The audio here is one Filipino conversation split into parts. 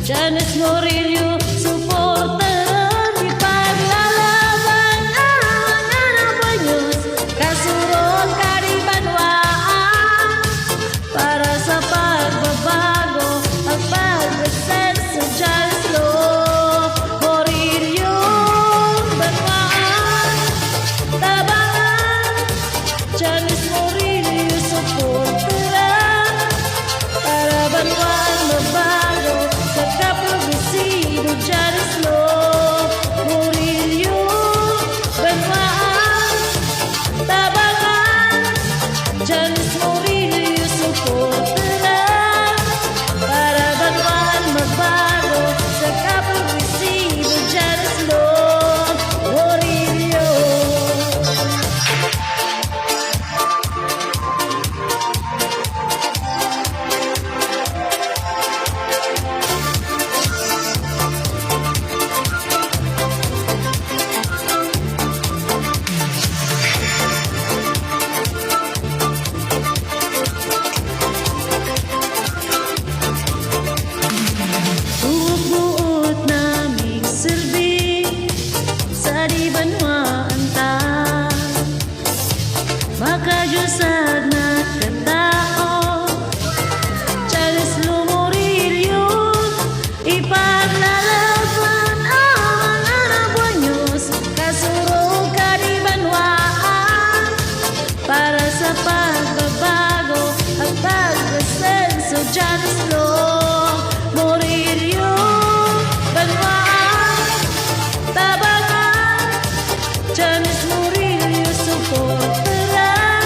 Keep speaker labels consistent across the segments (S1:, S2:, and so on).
S1: Janice Morillo, suporteran ipaglalaban ang mga banyos, kasurot karibanwaan para sa pagbabago at pag-resenso. Janice Morillo, banwaan, tabangan. Janice Morillo, suporteran para banwaan mabago sa kaprogresibo. Janice Morillo, banwaan, tabangan. Janice Morillo, suporteran para banwaan mabago sa kaprogresibo. Janice Morillo. Buot naming silbi sa di banwaan ta, makajusad na katao. Janice Morillo, ipaglalaban ang mga banyos, kasurog ka di banwaan para sa pagbabago at pagresenso. Janice Morillo, banwaan, tabangan. Janice Morillo, suporteran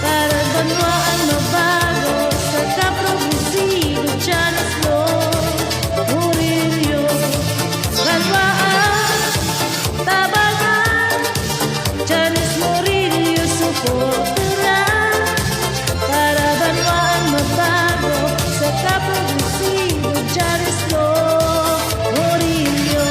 S1: para banwaan mabago sa kaprogresibo. Janice Morillo, banwaan, tabangan. Janice Morillo, suporteran para banwaan mabago sa kaprogresibo. Janice Morillo.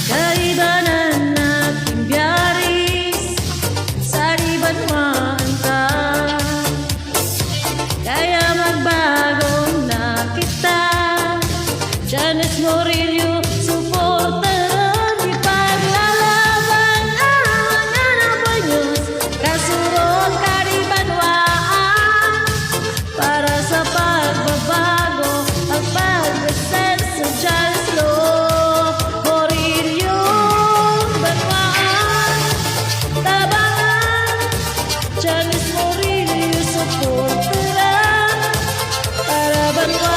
S1: Kaibanan nating biyaris sa di banwaan ta, kaya magbago na kita. Janice Morillo, suporteran ipaglalaban ang mga banyos, kasurot ka di banwaan para sa pagbabago at pagresenso. Janice Morillo, banwaan, tabangan. Janice Morillo, suporteran para banwaan